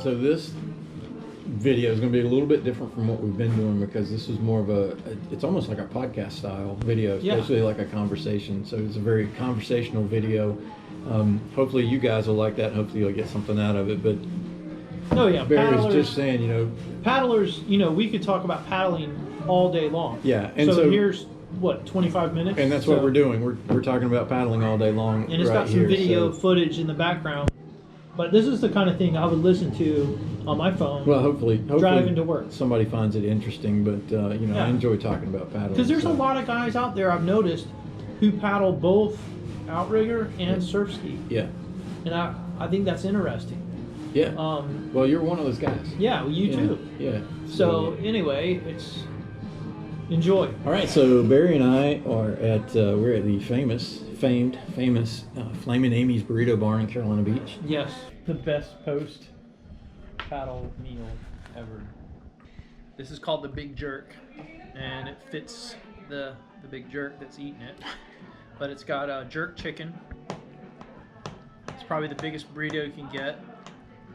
So this video is going to be a little bit different from what we've been doing because this is more of it's almost like a podcast style video. It's basically like a conversation. So it's a very conversational video. Hopefully you guys will like that and hopefully you'll get something out of it. But Barry was just saying, paddlers, we could talk about paddling all day long. Yeah. And so here's, 25 minutes? And that's what we're doing. We're talking about paddling all day long. And it's got some video footage in the background. But this is the kind of thing I would listen to on my phone. Well, hopefully driving to work. Somebody finds it interesting, but I enjoy talking about paddling. Because there's a lot of guys out there I've noticed who paddle both outrigger and surfski. Yeah. And I think that's interesting. Yeah. Well, you're one of those guys. Yeah, well, you too. Yeah. So anyway, enjoy. All right, so Barry and I are we're at the famed Flamin' Amy's Burrito Bar in Carolina Beach. Yes, the best post paddle meal ever. This is called the Big Jerk, and it fits the big jerk that's eating it. But it's got jerk chicken. It's probably the biggest burrito you can get.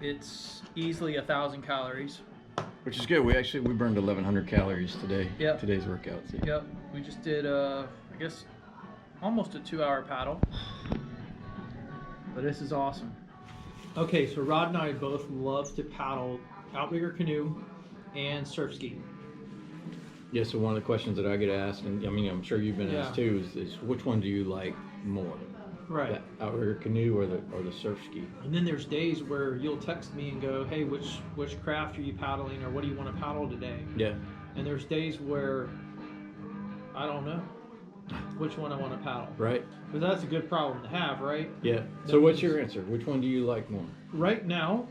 It's easily 1,000 calories. Which is good. We burned 1,100 calories today. Yep. Today's workout. So. Yep. We just did I guess almost a 2-hour paddle. But this is awesome. Okay, so Rod and I both love to paddle outrigger canoe and surfski. Yeah, so one of the questions that I get asked, and I mean I'm sure you've been asked too, is which one do you like more? Right. The outrigger canoe or the surfski? And then there's days where you'll text me and go, hey, which craft are you paddling, or what do you want to paddle today? Yeah. And there's days where I don't know which one I want to paddle. Right. Because that's a good problem to have, right? Yeah. So what's your answer? Which one do you like more? Right now,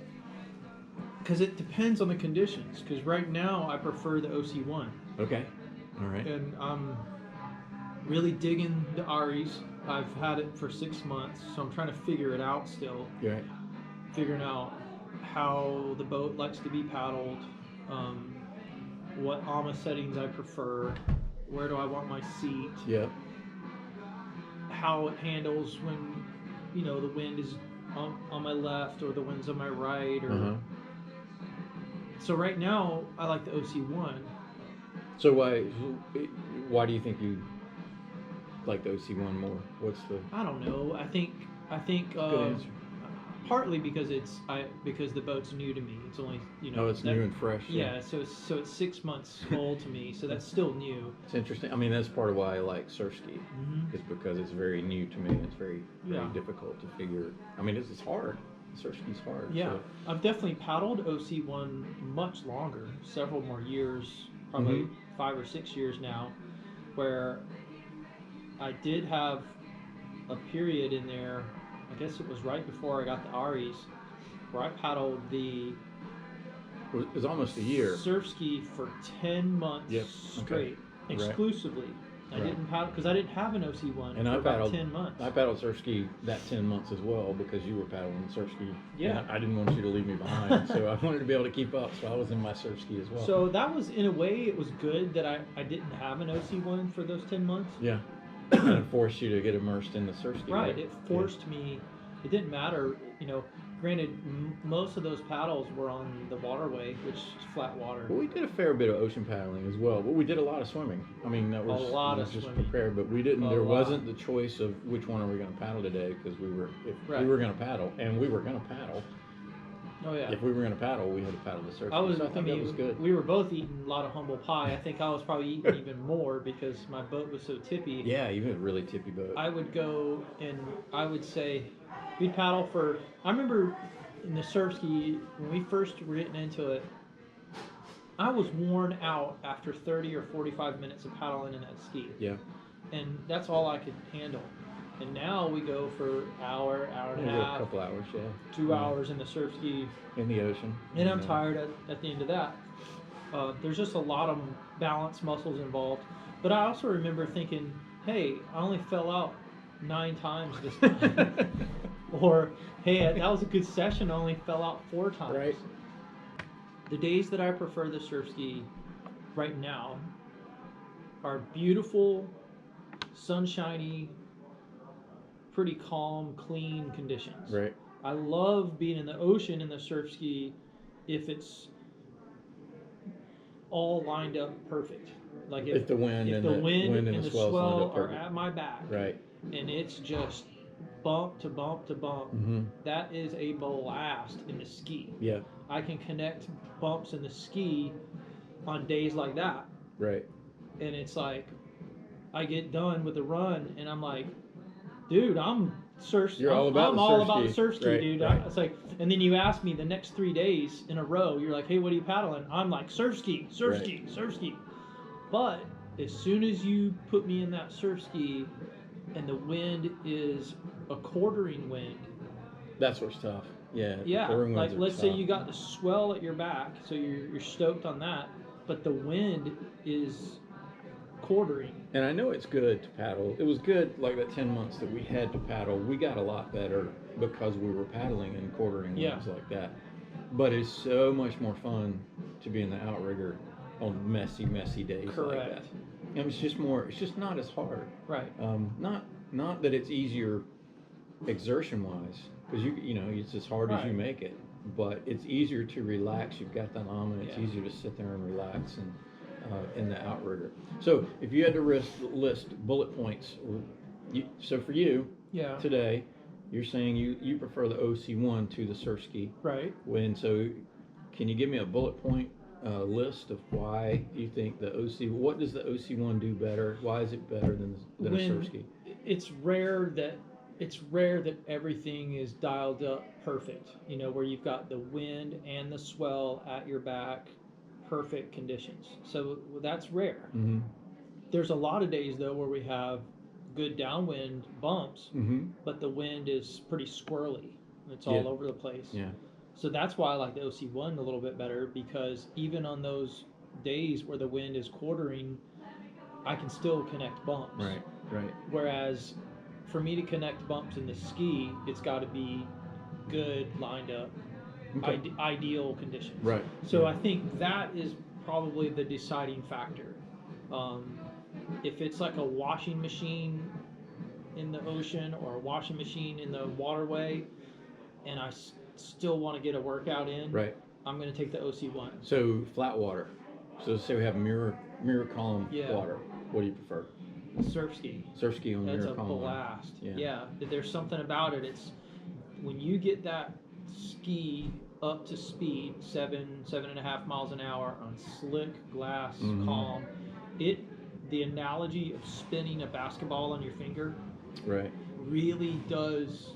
because it depends on the conditions. Because right now I prefer the OC1. Okay. All right. And I'm really digging the Aries. I've had it for 6 months, so I'm trying to figure it out still. Right. Figuring out how the boat likes to be paddled, what AMA settings I prefer, where do I want my seat, how it handles when, the wind is on my left or the wind's on my right. Or So right now, I like the OC1. So why do you think you like the OC1 more? What's the? I don't know. I think. Good answer. Partly because because the boat's new to me. It's only Oh, it's new and fresh. Yeah. So it's 6 months old to me. So that's still new. It's interesting. I mean, that's part of why I like Surfski. Is because it's very new to me. It's very difficult to figure. I mean, it's hard. Surfski's hard. Yeah. So. I've definitely paddled OC1 much longer, several more years, probably 5 or 6 years now, where I did have a period in there, I guess it was right before I got the Aries, where I paddled the It was almost a year. Surfski for 10 months straight, exclusively. I didn't paddle because I didn't have an OC1 for about 10 months. I paddled Surfski that 10 months as well because you were paddling Surfski. Yeah. And I didn't want you to leave me behind, so I wanted to be able to keep up, so I was in my Surfski as well. So that was, in a way, it was good that I didn't have an OC1 for those 10 months. Yeah. And it forced you to get immersed in the Surfski. Right. It forced me. It didn't matter, Granted, most of those paddles were on the waterway, which is flat water. Well, we did a fair bit of ocean paddling as well, but we did a lot of swimming. I mean, that was a lot of just swimming. Prepared, but we didn't. There wasn't the choice of which one are we going to paddle today because we were going to paddle, and we were going to paddle. Oh yeah. If we were going to paddle, we had to paddle the Surfski. I think that was good. We were both eating a lot of humble pie. I think I was probably eating even more because my boat was so tippy. Yeah, you had a really tippy boat. I would go and I would say we'd paddle for. I remember in the Surfski when we first were getting into it, I was worn out after 30 or 45 minutes of paddling in that ski. Yeah. And that's all I could handle. And now we go for hour and a half. A couple hours, 2 hours in the Surfski. In the ocean. And I'm tired at the end of that. There's just a lot of balance muscles involved. But I also remember thinking, hey, I only fell out 9 times this time. Or, hey, that was a good session, I only fell out 4 times. Right. The days that I prefer the Surfski right now are beautiful, sunshiny, pretty calm, clean conditions. Right. I love being in the ocean in the Surfski if it's all lined up perfect. Like if the wind if and the wind and the swell's lined swell up are perfect. at my back, Right. and it's just bump to bump to bump, that is a blast in the ski. Yeah. I can connect bumps in the ski on days like that. Right. And it's like, I get done with the run, and I'm like, dude, I'm You're all about the surf ski, right, dude. right. It's like, and then you ask me the next 3 days in a row, you're like, hey, what are you paddling? I'm like, surf ski, surf Right. ski, surf ski. But as soon as you put me in that surf ski, and the wind is a quartering wind, that's what's tough. Yeah. yeah. Like let's tough. say you got the swell at your back, so you're stoked on that, but the wind is quartering. And I know it's good to paddle. It was good, like that 10 months that we had to paddle. We got a lot better because we were paddling in quartering winds like that. But it's so much more fun to be in the outrigger on messy days like that. And it's just not as hard. Right. Not that it's easier exertion-wise, because you know it's as hard as you make it. But it's easier to relax. You've got that arm, and it's easier to sit there and relax and in the outrigger. So if you had to list bullet points, so for you today, you're saying you prefer the OC1 to the Surfski. Right. So can you give me a bullet point list of why you think what does the OC1 do better? Why is it better than a Surfski? It's rare that everything is dialed up perfect. You know, where you've got the wind and the swell at your back, perfect conditions. So that's rare. There's a lot of days though where we have good downwind bumps, but the wind is pretty squirrely. It's all over the place. Yeah. So that's why I like the OC1 a little bit better, because even on those days where the wind is quartering, I can still connect bumps. Right. Whereas for me to connect bumps in the ski, it's got to be good, lined up, ideal conditions. Right. So I think that is probably the deciding factor. If it's like a washing machine in the ocean or a washing machine in the waterway, and I still want to get a workout in, I'm going to take the OC1. So flat water. So say we have mirror column water. What do you prefer? Surfski. Surfski on That's mirror a column. blast. Yeah. Yeah. There's something about it. It's when you get that ski up to speed, 7.5 miles an hour on slick glass, calm. The analogy of spinning a basketball on your finger really does.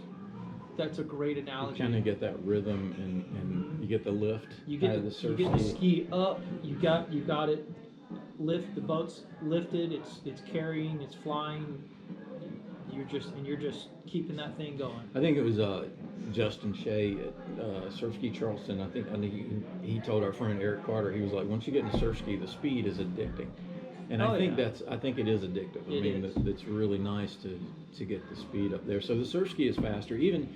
That's a great analogy. You kind of get that rhythm and you get the lift. You get the ski up. You got it. The boat's lifted. It's carrying. It's flying. You're just keeping that thing going. I think it was Justin Shea at Surfski Charleston. I think he told our friend Eric Carter, he was like, once you get into Surfski, the speed is addicting. And I think it is addictive. It's really nice to get the speed up there. So the Surfski is faster, even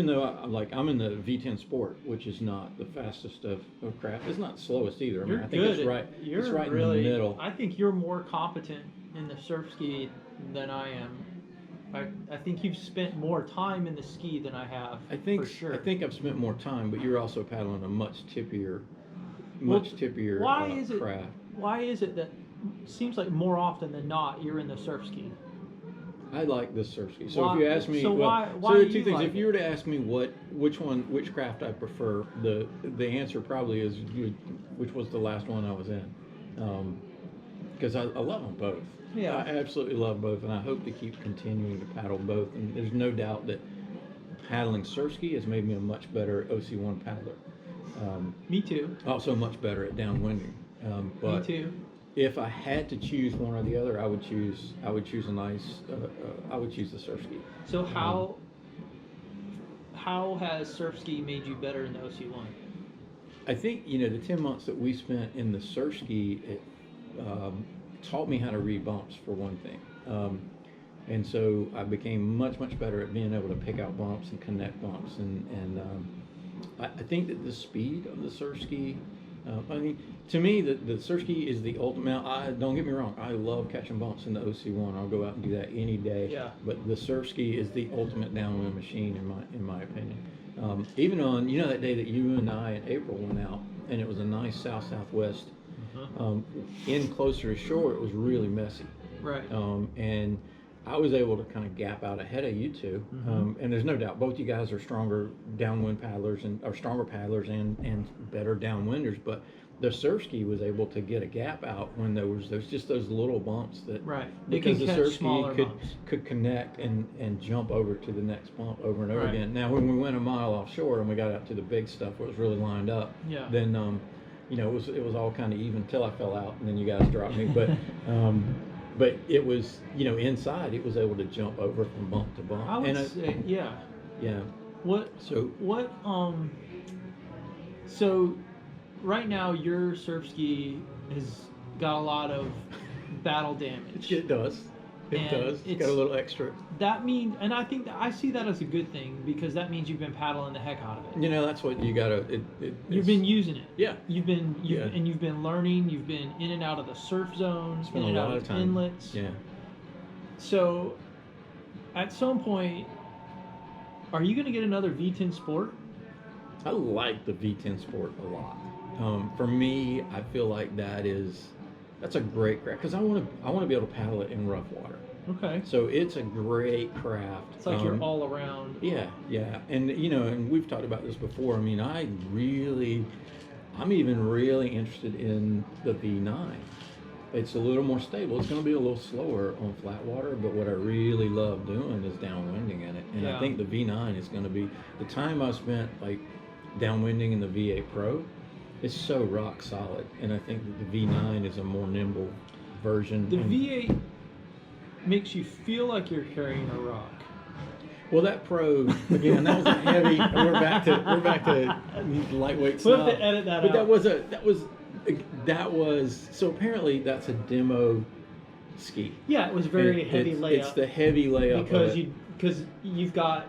though I'm in the V10 Sport, which is not the fastest of craft. It's not the slowest either. I mean, I think it's right. It's right in the middle. I think you're more competent in the Surfski than I am. I think you've spent more time in the ski than I have. For sure. I think I've spent more time, but you're also paddling a much tippier craft. Why is it that seems like more often than not you're in the Surfski? I like the Surfski. So if you ask me, so why there are two things. Like if you were to ask me which craft I prefer, the answer probably is which was the last one I was in, because I love them both. Yeah, I absolutely love both, and I hope to keep continuing to paddle both. And there's no doubt that paddling Surfski has made me a much better OC1 paddler. Me too. Also much better at downwinding. But me too. If I had to choose one or the other, I would choose the Surfski. So how has Surfski made you better in the OC1? I think the 10 months that we spent in the Surfski, it taught me how to read bumps for one thing, and so I became much better at being able to pick out bumps and connect bumps, and I think that the speed of the Surfski I mean, to me, the Surfski is the ultimate. Don't get me wrong. I love catching bumps in the OC1. I'll go out and do that any day. Yeah. But the Surfski is the ultimate downwind machine in my opinion. Even on that day that you and I and April went out, and it was a nice southwest. In closer to shore, it was really messy. Right. And I was able to kind of gap out ahead of you two, and there's no doubt both you guys are stronger downwind paddlers and better downwinders. But the Surfski was able to get a gap out when there was just those little bumps that because the Surfski could connect and jump over to the next bump over and over again. Now when we went a mile offshore and we got out to the big stuff where it was really lined up, then it was all kind of even until I fell out and then you guys dropped me, but. But it was, inside, it was able to jump over from bump to bump. I would say, yeah. Yeah. So right now your Surfski has got a lot of battle damage. It does. It's got a little extra. That means, and I think I see that as a good thing because that means you've been paddling the heck out of it. That's what you gotta. You've been using it. Yeah. You've been learning. You've been in and out of the surf zone, in and out of inlets. Yeah. So, at some point, are you going to get another V10 Sport? I like the V10 Sport a lot. For me, I feel like that's a great craft because I want to be able to paddle it in rough water. Okay. So it's a great craft. It's like you're all around. Yeah, and and we've talked about this before. I mean, I'm even really interested in the V9. It's a little more stable. It's going to be a little slower on flat water, but what I really love doing is downwinding in it. And I think the V9 is going to be the time I spent like downwinding in the V8 Pro. It's so rock solid, and I think that the V9 is a more nimble version. The V8 makes you feel like you're carrying a rock. Well, that Pro again, that was a heavy. We're back to lightweight stuff. We'll have to edit that but out. That was so apparently that's a demo ski. Yeah, it was very heavy layup. It's the heavy layup because you've got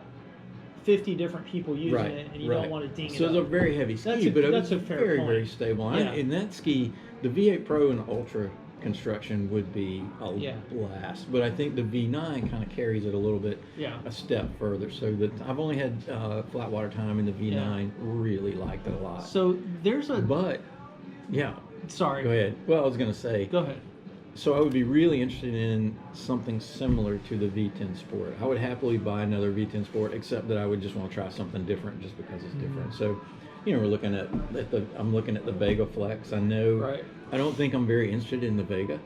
50 different people using it, and you don't want to ding it. So it's a very heavy ski, but it's very stable. Yeah. In that ski, the V8 Pro and Ultra construction would be a blast, but I think the V9 kind of carries it a little bit a step further. So that I've only had flat water time in the V9. Really liked it a lot. So there's a Sorry. Go ahead. Well, I was going to say. Go ahead. So I would be really interested in something similar to the V10 Sport. I would happily buy another V10 Sport, except that I would just want to try something different just because it's different. So, we're looking I'm looking at the Vega Flex. I know. Right. I don't think I'm very interested in the Vega.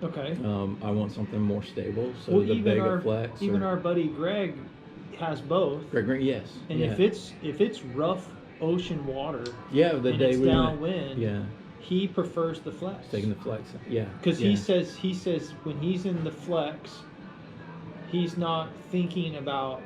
Okay. I want something more stable. So the Vega Flex. Even our buddy Greg has both. Greg, yes. And if it's rough ocean water. Yeah, the day we downwind. Yeah. He prefers the Flex. Taking the Flex, yeah. Because he says when he's in the Flex, he's not thinking about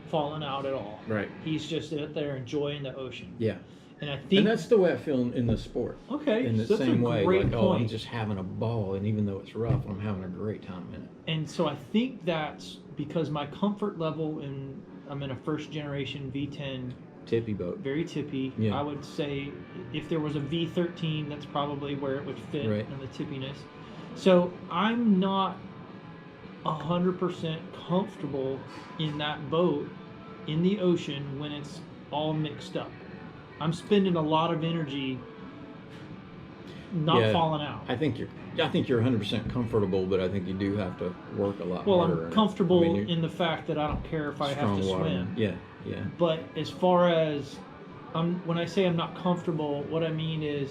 falling out at all. Right. He's just out there enjoying the ocean. Yeah. And I think that's the way I feel in the sport. Okay. In the same way, like I'm just having a ball, and even though it's rough, I'm having a great time in it. And so I think that's because my comfort level I'm in a first generation V10. Tippy boat. Very tippy. Yeah. I would say if there was a V13, that's probably where it would fit in the tippiness. So I'm not 100% comfortable in that boat in the ocean when it's all mixed up. I'm spending a lot of energy not falling out. I think you're 100% comfortable, but I think you do have to work a lot harder. Well, I'm comfortable in the fact that I don't care if I have to swim. Yeah. But as far as when I say I'm not comfortable, what I mean is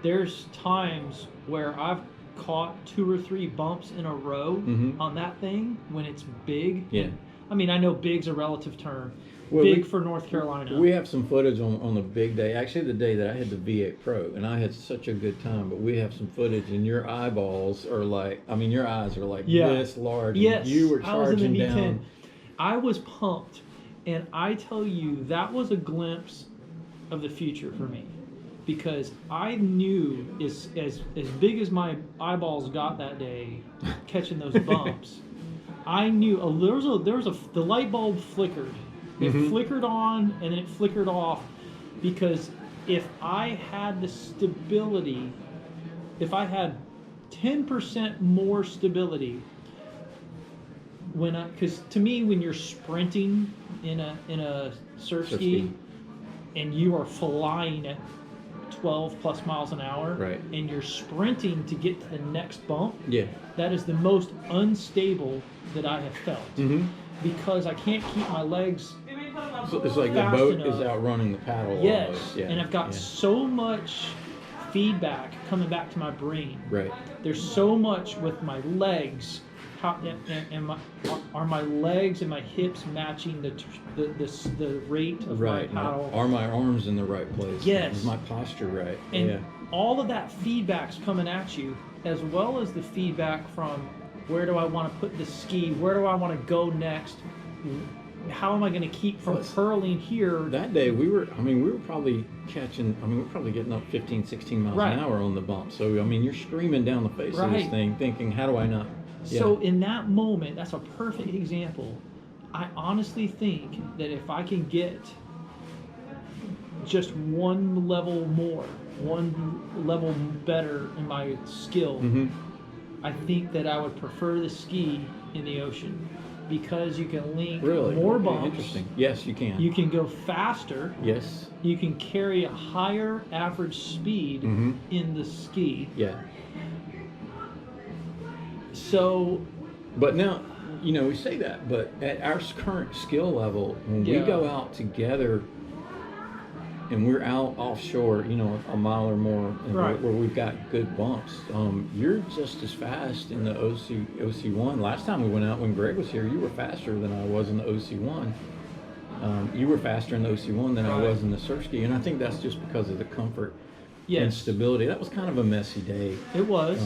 there's times where I've caught 2 or 3 bumps in a row on that thing when it's big. Yeah. I mean, I know big's a relative term. Well, big for North Carolina. We have some footage on the big day. Actually, the day that I had the V8 Pro, and I had such a good time. But we have some footage, and your eyeballs are like, your eyes are like this large. Yes, and you were charging down. I was pumped, and I tell you, that was a glimpse of the future for me, because I knew as big as my eyeballs got that day, catching those bumps. I knew the light bulb flickered. It flickered on and then it flickered off, because if I had the stability, if I had 10% more stability because to me, when you're sprinting in a Surfski and you are flying at 12 plus miles an hour, right, and you're sprinting to get to the next bump, yeah, that is the most unstable that I have felt, because I can't keep my legs. So it's like the boat is outrunning the paddle. Yes, almost. Yeah, and I've got so much feedback coming back to my brain. Right. There's so much with my legs. Are my legs and my hips matching the rate of my paddle? Are my arms in the right place? Yes. Is my posture right? And all of that feedback's coming at you, as well as the feedback from where do I want to put the ski? Where do I want to go next? How am I going to keep from curling here? That day we were probably getting up 15, 16 miles an hour on the bump. So, you're screaming down the face of this thing, thinking, how do I not? Yeah. So in that moment, that's a perfect example. I honestly think that if I can get just one level more, one level better in my skill, I think that I would prefer the ski in the ocean, because you can link more bumps. Interesting. Yes, you can. You can go faster. Yes. You can carry a higher average speed in the ski. Yeah. So, but now, we say that, but at our current skill level, when we go out together and we're out offshore, a mile or more, where we've got good bumps, you're just as fast in the OC1. Last time we went out, when Greg was here, you were faster than I was in the OC1. You were faster in the OC1 than I was in the Surfski, and I think that's just because of the comfort and stability. That was kind of a messy day. It was.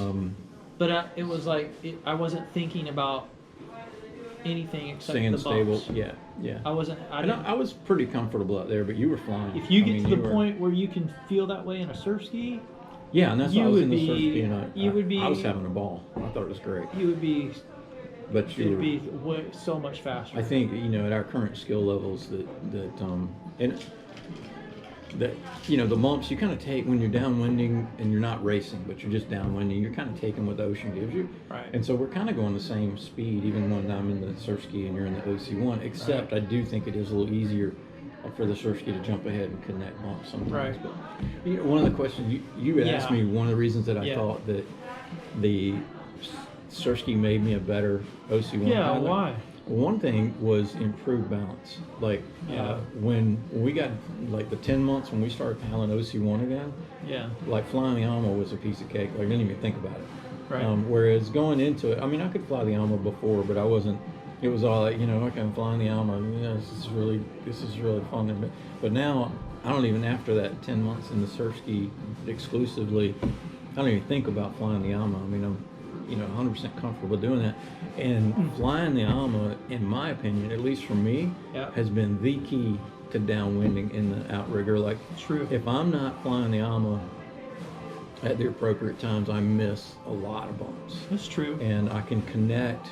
But it was like I wasn't thinking about anything except staying the bumps. stable. Yeah. I wasn't. I was pretty comfortable out there, but you were flying. If you get to the point where you can feel that way in a Surfski, and that's why I was in the Surfski, and I was having a ball. I thought it was great. You would be. But you would be so much faster. I think at our current skill levels that the bumps you kind of take when you're downwinding and you're not racing, but you're just downwinding. You're kind of taking what the ocean gives you, right? And so we're kind of going the same speed, even when I'm in the Surfski and you're in the OC1. Except I do think it is a little easier for the Surfski to jump ahead and connect bumps sometimes. Right. But one of the questions you had asked me, one of the reasons that I thought that the Surfski made me a better OC1. Yeah, why? One thing was improved balance. Like when we got like the 10 months when we started paddling OC1 again. Yeah. Like flying the AMA was a piece of cake. Like I didn't even think about it. Right. Whereas going into it, I could fly the AMA before, but I wasn't. It was all like, okay, I'm flying the AMA. This is really fun. But now I don't even, after that 10 months in the Surfski exclusively, I don't even think about flying the AMA. I'm 100% comfortable doing that. And flying the AMA, in my opinion, at least for me, has been the key to downwinding in the outrigger. Like, if I'm not flying the AMA at the appropriate times, I miss a lot of bumps. That's true. And I can connect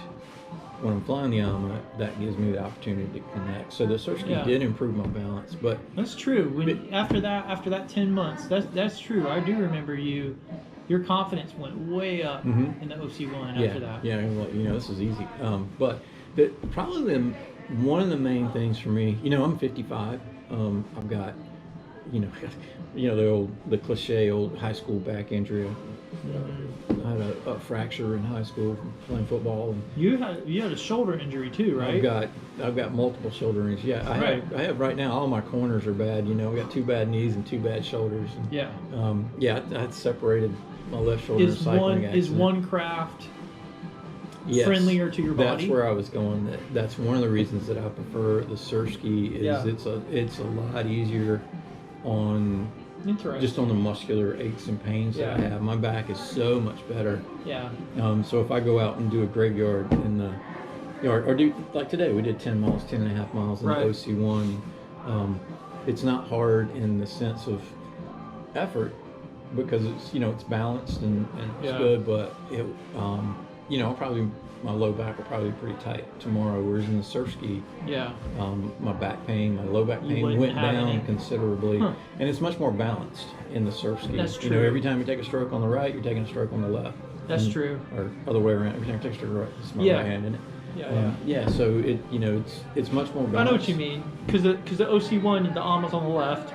when I'm flying the AMA. That gives me the opportunity to connect. So the Surfski did improve my balance, but that's true. After that 10 months, that's true. I do remember your confidence went way up in the OC1 after that. Yeah, well, this is easy. But probably one of the main things for me, I'm 55. I've got, the cliche old high school back injury. I had a fracture in high school from playing football. And you had a shoulder injury too, right? I've got multiple shoulder injuries. Yeah, I have right now. All my corners are bad. I got 2 bad knees and 2 bad shoulders. And, I had separated my left shoulder in a cycling accident. Is one craft friendlier to your body? That's where I was going. That's one of the reasons that I prefer the Surfski. It's a lot easier on just on the muscular aches and pains that I have. My back is so much better. Yeah. So if I go out and do a graveyard in the yard, or do like today, we did 10 miles, 10 and a half miles in the OC1. It's not hard in the sense of effort, because it's it's balanced and it's good, but I'll probably my low back will probably be pretty tight tomorrow. Whereas in the Surfski, Yeah. my back pain, my low back pain wouldn't went have down any. considerably, Huh. and it's much more balanced in the Surfski. That's You know, true. every time you take a stroke on the right, you're taking a stroke on the left. That's true. Or other way around. Every time you take a stroke right, it's my Yeah. right hand, isn't it? Yeah. Yeah. So it's much more balanced. I know what you mean, because the OC1, the Alma's on the left,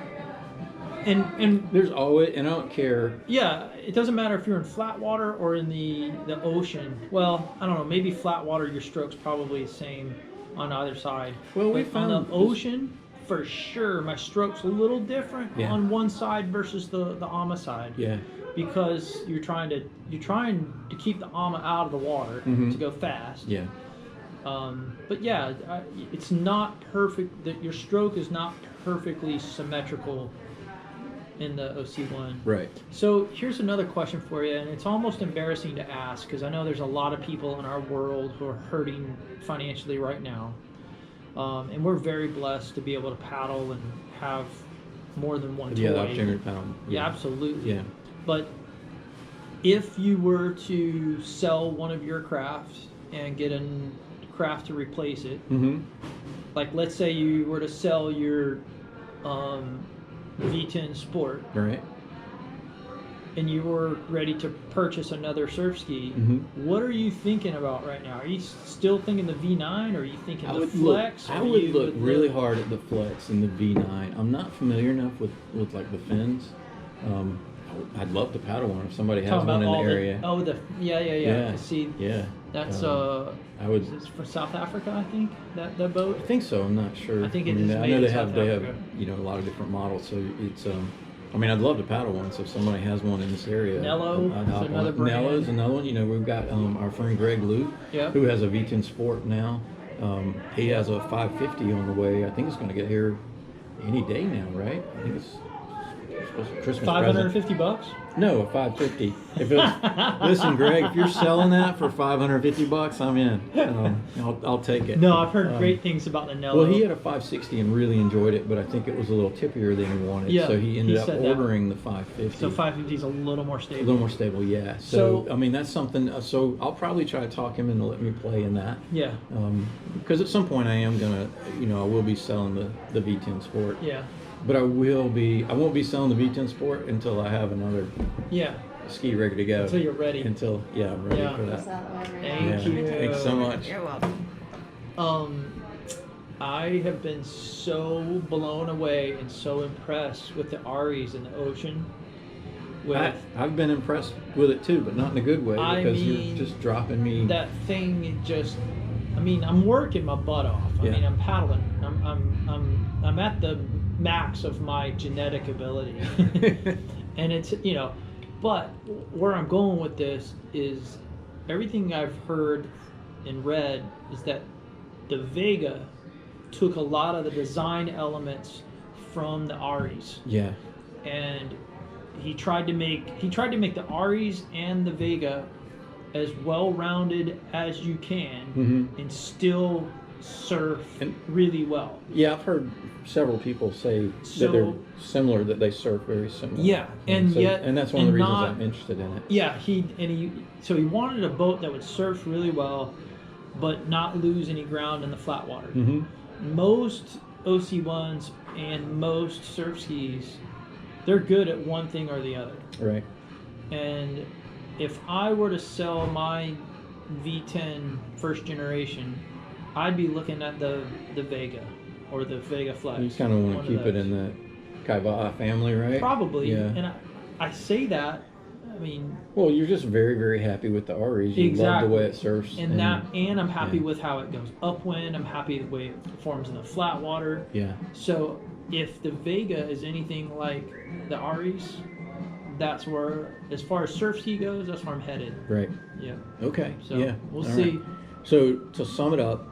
and There's always, and I don't care. yeah, it doesn't matter if you're in flat water or in the ocean. Well, I don't know, maybe flat water, your stroke's probably the same on either side. Well, we But on found the ocean, for sure, my stroke's a little different Yeah. on one side versus the Alma side. Yeah. Because you're trying to keep the Alma out of the water to go fast. Yeah. But yeah, it's not perfect. That your stroke is not perfectly symmetrical in the OC1. Right. So here's another question for you, and it's almost embarrassing to ask because I know there's a lot of people in our world who are hurting financially right now, and we're very blessed to be able to paddle and have more than one Yeah, toy. the opportunity to paddle. Yeah, absolutely. Yeah. But if you were to sell one of your crafts and get a craft to replace it, Mm-hmm. like let's say you were to sell your V10 Sport Right. and you were ready to purchase another Surfski, what are you thinking about right now? Are you still thinking the V9 or are you thinking the Flex? I would look really hard at the Flex and the V9. I'm not familiar enough with like the fins. I'd love to paddle one if somebody has Talking one about in the all area. Yeah. See, Yeah. that's I would. it's from South Africa, I think. That boat. I think so. I'm not sure. I think it mean, is I made know in they South have Africa. a lot of different models. So it's I mean, I'd love to paddle one. So if somebody has one in this area, Nello I'd is hop another on. brand. Nello's another one. You know, we've got our friend Greg Luke, Yeah. who has a V10 Sport now. He has a 550 on the way. I think it's going to get here any day now, right? I think it's supposed to be Christmas present. $550. No, a 550. If it was, listen, Greg, if you're selling that for $550, I'm in. I'll take it. No, I've heard great things about the Nello. Well, he had a 560 and really enjoyed it, but I think it was a little tippier than he wanted. Yeah, so he ended up said that. ordering the 550. So 550 is a little more A stable. little more stable, yeah. So I mean, that's something. So I'll probably try to talk him into let me play in that. Yeah. Because at some point I am gonna, I will be selling the V10 Sport. Yeah. But I won't be selling the V10 Sport until I have another Yeah. ski ready to go. Until you're ready. I'm ready Yeah. for Is that. that one right Thank now? you. Thanks so much. You're welcome. I have been so blown away and so impressed with the Aries in the ocean. I've been impressed with it too, but not in a good way I because mean, you're just dropping me. that thing just, I'm working my butt off. Yeah. I'm paddling. I'm at the max of my genetic ability. And it's, but where I'm going with this is everything I've heard and read is that the Vega took a lot of the design elements from the Aries. Yeah. And he tried to make the Aries and the Vega as well-rounded as you can and still surf really well. Yeah, I've heard several people say that they're similar, that they surf very similar. Yeah, and that's one of the reasons I'm interested in it. Yeah, he wanted a boat that would surf really well, but not lose any ground in the flat water. Most OC1s and most surf skis, they're good at one thing or the other. Right. And if I were to sell my V10 first generation, I'd be looking at the Vega or the Vega Flex. You kind of want one to keep it in the Kaiba'a family, right? Probably. Yeah. And I say that, well, you're just very, very happy with the Aries. You love the way it surfs. And I'm happy with how it goes upwind. I'm happy the way it performs in the flat water. Yeah. So if the Vega is anything like the Aries, that's where, as far as surf ski goes, that's where I'm headed. Right. Yeah. Okay. So yeah. we'll All see. Right. So to sum it up,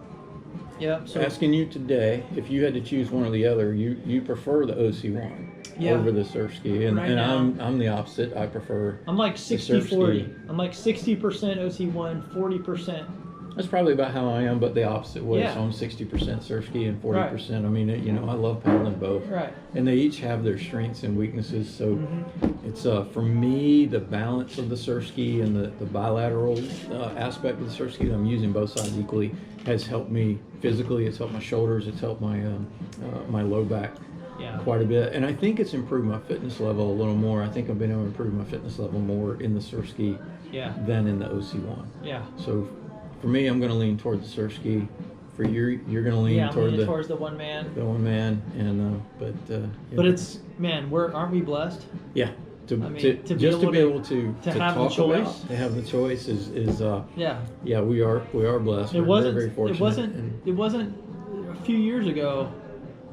So asking you today, if you had to choose one or the other, you prefer the OC1 over the Surfski, and now, I'm the opposite. I prefer. I'm like 60-40. Surfski. I'm like 60% OC1, 40% That's probably about how I am, but the opposite way. Yeah. So I'm 60% Surfski and 40%. I mean, you know, I love paddling both. Right. And they each have their strengths and weaknesses. So it's for me, the balance of the Surfski and the bilateral aspect of the Surfski that I'm using both sides equally has helped me physically. It's helped my shoulders. It's helped my my low back. Yeah. Quite a bit, and I think it's improved my fitness level a little more. I think I've been able to improve my fitness level more in the Surfski than in the OC1. Yeah. So for me, I'm going to lean toward the Surfski. For you, you're going to lean towards the one man. The one man, and but it's aren't we blessed? Yeah. To be able to have the choice. To have the choice is yeah. We are blessed. We're very fortunate. It wasn't a few years ago.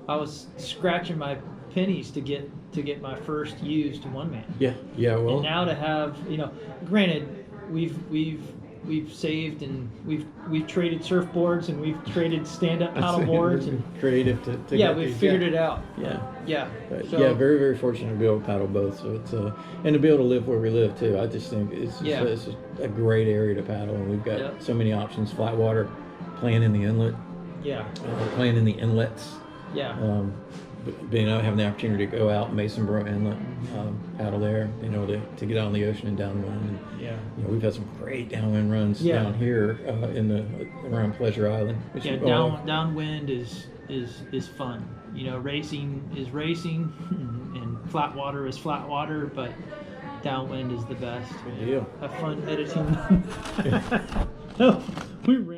I was scratching my pennies to get my first used one man. Yeah. Well, and now to have, you know, granted, we've saved and we've traded surfboards and we've traded stand-up paddle boards and creative to we've figured it out. Yeah. But very, very fortunate to be able to paddle both. So it's and to be able to live where we live too. I just think it's a great area to paddle, and we've got so many options. Flat water, playing in the inlet. Yeah. Playing in the inlets. Yeah. Having the opportunity to go out Masonboro Inlet, paddle there, you know, to get out in the ocean and downwind. And, you know, we've had some great downwind runs down here around Pleasure Island. Downwind is fun. You know, racing is racing, and flat water is flat water, but downwind is the best. Good deal. Have fun editing. No, we ran.